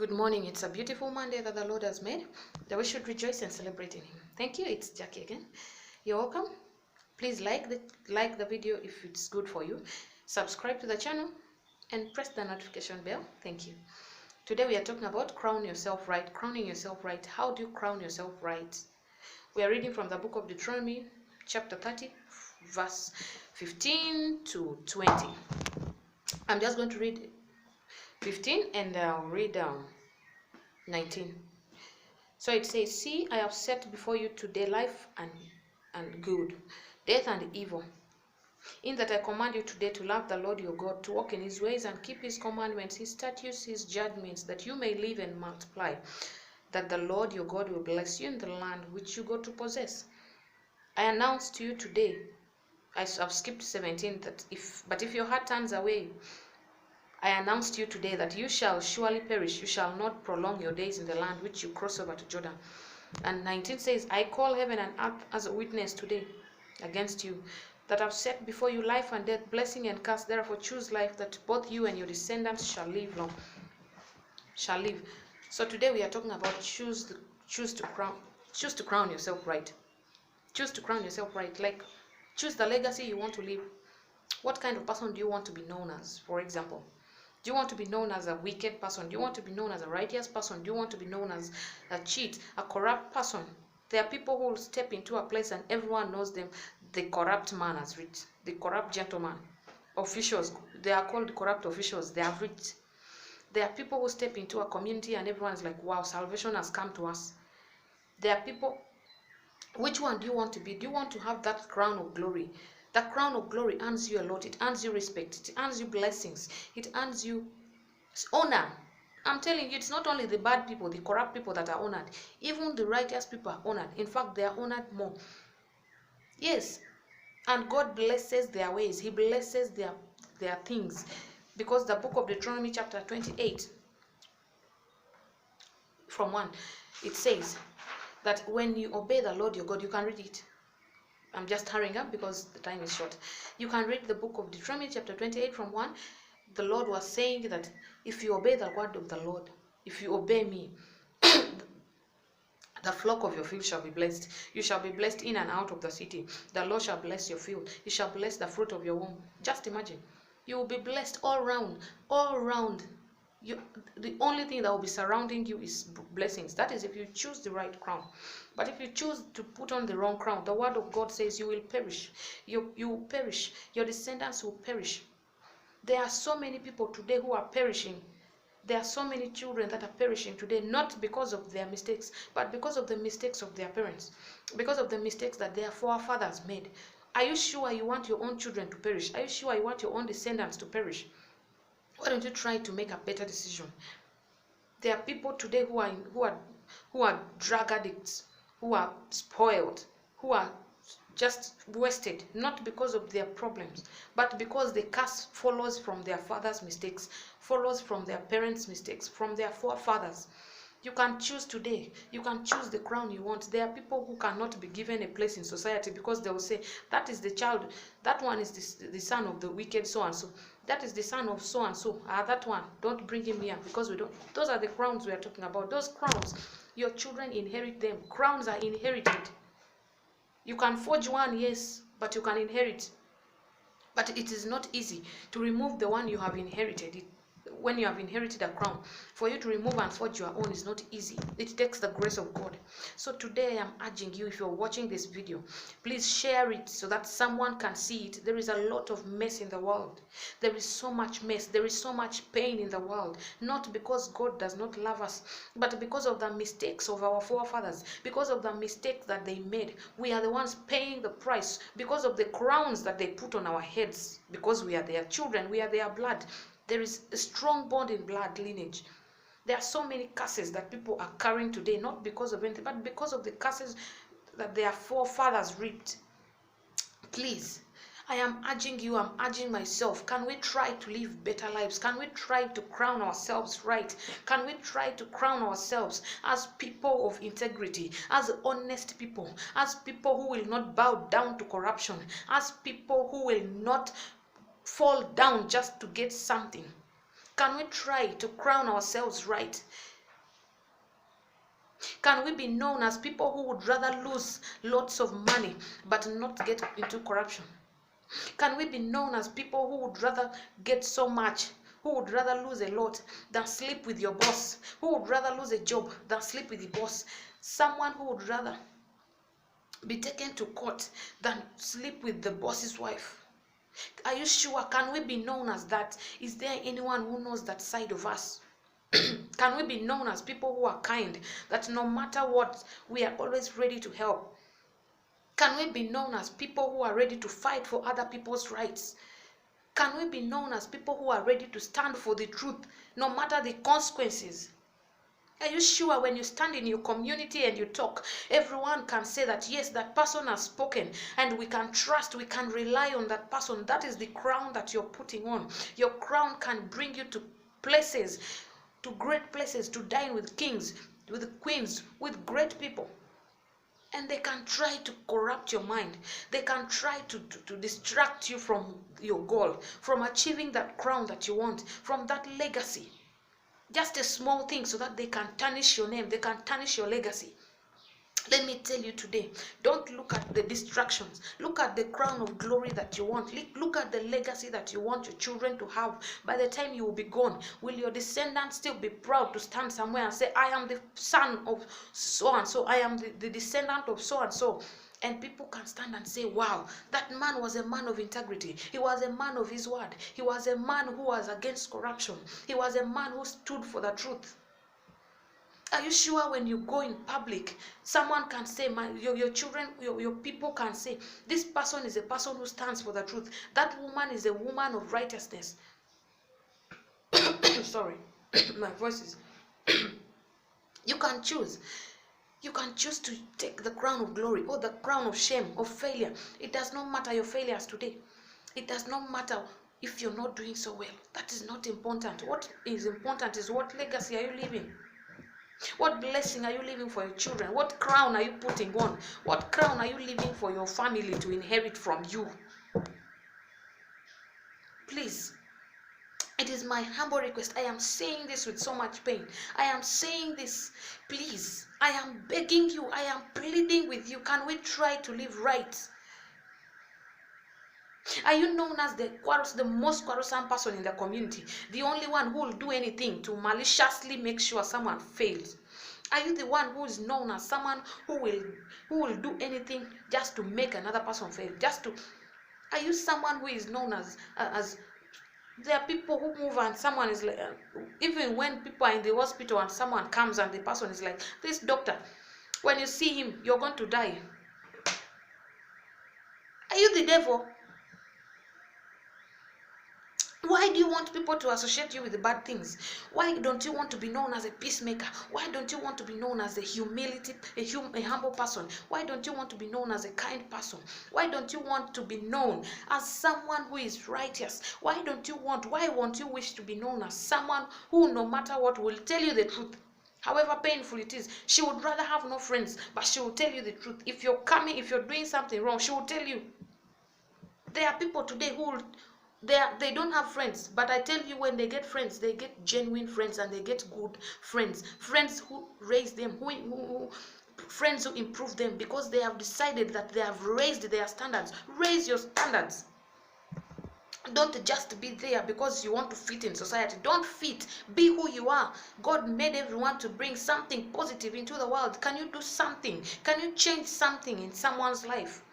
Good morning. It's a beautiful Monday that the Lord has made, that we should rejoice and celebrate in Him. Thank you. It's Jackie again. You're welcome. Please like the video if it's good for you. Subscribe to the channel and press the notification bell. Thank you. Today we are talking about crown yourself right. Crowning yourself right. How do you crown yourself right? We are reading from the book of Deuteronomy, chapter 30, verse 15 to 20. I'm just going to read 15 and I'll read 19. So it says, "See, I have set before you today life and good, death and evil. In that I command you today to love the Lord your God, to walk in His ways and keep His commandments, His statutes, His judgments, that you may live and multiply, that the Lord your God will bless you in the land which you go to possess. I announce to you today," I've skipped 17, but if your heart turns away, "I announce to you today that you shall surely perish. You shall not prolong your days in the land which you cross over to Jordan." And 19 says, "I call heaven and earth as a witness today against you, that I've set before you life and death, blessing and curse. Therefore choose life, that both you and your descendants shall live long." So today we are talking about choose to crown yourself right. Choose to crown yourself right. Like, choose the legacy you want to leave. What kind of person do you want to be known as? For example, do you want to be known as a wicked person? Do you want to be known as a righteous person? Do you want to be known as a cheat, a corrupt person? There are people who will step into a place and everyone knows them. The corrupt man has reached. The corrupt gentleman. Officials, they are called corrupt officials. They have reached. There are people who step into a community and everyone is like, wow, salvation has come to us. There are people. Which one do you want to be? Do you want to have that crown of glory? That crown of glory earns you a lot. It earns you respect. It earns you blessings. It earns you honor. I'm telling you, it's not only the bad people, the corrupt people that are honored. Even the righteous people are honored. In fact, they are honored more. Yes. And God blesses their ways. He blesses their things. Because the book of Deuteronomy chapter 28 from 1, it says that when you obey the Lord your God, you can read it. I'm just hurrying up because the time is short. You can read the book of Deuteronomy chapter 28 from 1. The Lord was saying that if you obey the word of the Lord, if you obey me, the flock of your field shall be blessed. You shall be blessed in and out of the city. The Lord shall bless your field. He shall bless the fruit of your womb. Just imagine. You will be blessed all round. All round. The only thing that will be surrounding you is blessings. That is if you choose the right crown. But if you choose to put on the wrong crown, the word of God says you will perish. You will perish. Your descendants will perish. There are so many people today who are perishing. There are so many children that are perishing today, not because of their mistakes, but because of the mistakes of their parents, because of the mistakes that their forefathers made. Are you sure you want your own children to perish? Are you sure you want your own descendants to perish? Why don't you try to make a better decision? There are people today who are drug addicts, who are spoiled, who are just wasted, not because of their problems, but because the curse follows from their father's mistakes, follows from their parents' mistakes, from their forefathers. You can choose today. You can choose the crown you want. There are people who cannot be given a place in society because they will say, that is the child, that one is the son of the wicked so and so. That is the son of so and so. That one, don't bring him here because we don't. Those are the crowns we are talking about. Those crowns, your children inherit them. Crowns are inherited. You can forge one, yes, but you can inherit. But it is not easy to remove the one you have inherited. When you have inherited a crown, for you to remove and forge your own is not easy. It takes the grace of God. So today I am urging you, if you're watching this video, please share it so that someone can see it. There is a lot of mess in the world. There is so much mess. There is so much pain in the world. Not because God does not love us, but because of the mistakes of our forefathers, because of the mistakes that they made. We are the ones paying the price because of the crowns that they put on our heads, because we are their children, we are their blood. There is a strong bond in blood lineage. There are so many curses that people are carrying today, not because of anything, but because of the curses that their forefathers reaped. Please, I am urging you, I'm urging myself, can we try to live better lives? Can we try to crown ourselves right? Can we try to crown ourselves as people of integrity, as honest people, as people who will not bow down to corruption, as people who will not fall down just to get something? Can we try to crown ourselves right? Can we be known as people who would rather lose lots of money but not get into corruption? Can we be known as people who would rather get so much, who would rather lose a lot than sleep with your boss, who would rather lose a job than sleep with the boss, someone who would rather be taken to court than sleep with the boss's wife? Are you sure? Can we be known as that? Is there anyone who knows that side of us? Can we be known as people who are kind, that no matter what, we are always ready to help? Can we be known as people who are ready to fight for other people's rights? Can we be known as people who are ready to stand for the truth, no matter the consequences? Are you sure when you stand in your community and you talk, everyone can say that, yes, that person has spoken, and we can trust, we can rely on that person? That is the crown that you're putting on. Your crown can bring you to places, to great places, to dine with kings, with queens, with great people. And they can try to corrupt your mind. They can try to distract you from your goal, from achieving that crown that you want, from that legacy. Just a small thing so that they can tarnish your name, they can tarnish your legacy. Let me tell you today, don't look at the distractions. Look at the crown of glory that you want. Look at the legacy that you want your children to have. By the time you will be gone, will your descendants still be proud to stand somewhere and say, I am the son of so-and-so, I am the descendant of so-and-so? And people can stand and say, wow, that man was a man of integrity. He was a man of his word. He was a man who was against corruption. He was a man who stood for the truth. Are you sure when you go in public, someone can say, your children, your people can say, this person is a person who stands for the truth. That woman is a woman of righteousness. Sorry, my voice is... You can choose. You can choose to take the crown of glory or the crown of shame, of failure. It does not matter your failures today. It does not matter if you're not doing so well. That is not important. What is important is what legacy are you leaving? What blessing are you leaving for your children? What crown are you putting on? What crown are you leaving for your family to inherit from you? Please, it is my humble request. I am saying this with so much pain. I am saying this, please. I am begging you. I am pleading with you. Can we try to live right? Are you known as the most quarrelsome person in the community? The only one who will do anything to maliciously make sure someone fails? Are you the one who is known as someone who will do anything just to make another person fail? Are you someone who is known as there are people who move and someone is like, even when people are in the hospital and someone comes and the person is like, this doctor, when you see him, you're going to die. Are you the devil? Why do you want people to associate you with the bad things? Why don't you want to be known as a peacemaker? Why don't you want to be known as a humble person? Why don't you want to be known as a kind person? Why don't you want to be known as someone who is righteous? Why won't you wish to be known as someone who, no matter what, will tell you the truth? However painful it is, she would rather have no friends, but she will tell you the truth. If you're doing something wrong, she will tell you. There are people today who they don't have friends, but I tell you, when they get friends, they get genuine friends and they get good friends who raise them, friends who improve them, because they have decided that they have raised their standards. Raise your standards. Don't just be there because you want to fit in society. Don't fit. Be who you are. God made everyone to bring something positive into the world. Can you do something? Can you change something in someone's life?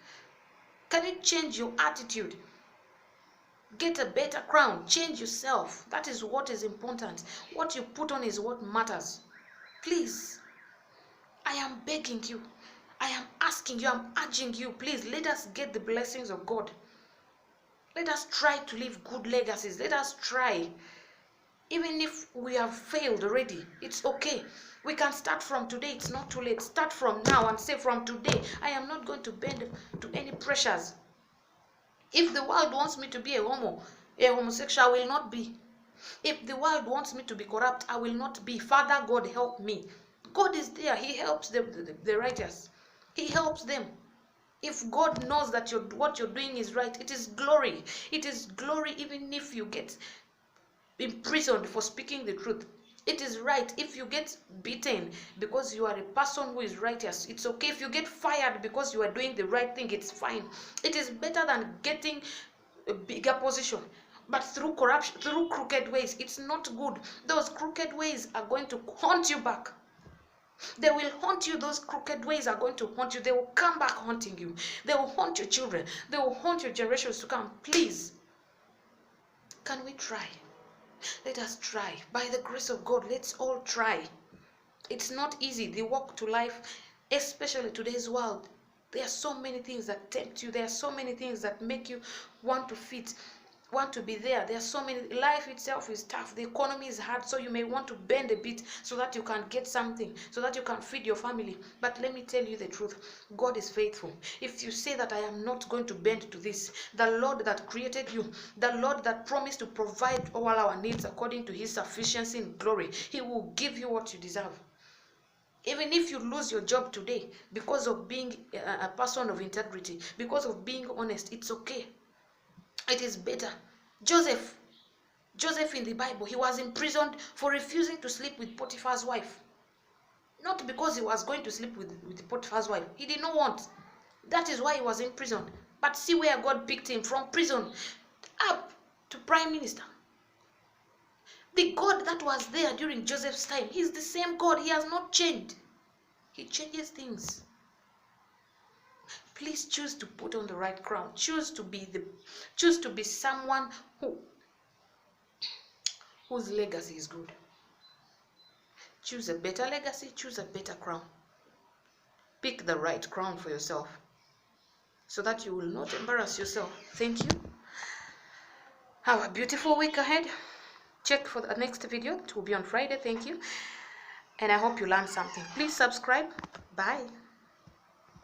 Can you change your attitude? Get a better crown. Change yourself. That is what is important. What you put on is what matters. Please, I am begging you. I am asking you. I'm urging you. Please, let us get the blessings of God. Let us try to leave good legacies. Let us try. Even if we have failed already, it's okay. We can start from today. It's not too late. Start from now and say, from today, I am not going to bend to any pressures. If the world wants me to be a homosexual, I will not be. If the world wants me to be corrupt, I will not be. Father God, help me. God is there. He helps the righteous. He helps them. If God knows that what you're doing is right, it is glory. It is glory even if you get imprisoned for speaking the truth. It is right. If you get beaten because you are a person who is righteous, it's okay. If you get fired because you are doing the right thing, it's fine. It is better than getting a bigger position, but through corruption, through crooked ways. It's not good. Those crooked ways are going to haunt you back. They will haunt you. Those crooked ways are going to haunt you. They will come back haunting you. They will haunt your children. They will haunt your generations to come. Please, can we try? Let us try. By the grace of God, let's all try. It's not easy. The walk to life, especially today's world, there are so many things that tempt you. There are so many things that make you want to fit, want to be there. There are so many. Life itself is tough. The economy is hard, so you may want to bend a bit so that you can get something, so that you can feed your family. But let me tell you the truth. God is faithful. If you say that I am not going to bend to this, the Lord that created you, the Lord that promised to provide all our needs according to his sufficiency in glory, he will give you what you deserve. Even if you lose your job today because of being a person of integrity, because of being honest, it's okay. It is better. Joseph in the Bible, he was imprisoned for refusing to sleep with Potiphar's wife. Not because he was going to sleep with Potiphar's wife. He did not want. That is why he was imprisoned. But see where God picked him from prison up to prime minister. The God that was there during Joseph's time, he's the same God. He has not changed. He changes things. Please choose to put on the right crown. Choose to be someone whose legacy is good. Choose a better legacy. Choose a better crown. Pick the right crown for yourself so that you will not embarrass yourself. Thank you. Have a beautiful week ahead. Check for the next video. It will be on Friday. Thank you. And I hope you learned something. Please subscribe. Bye.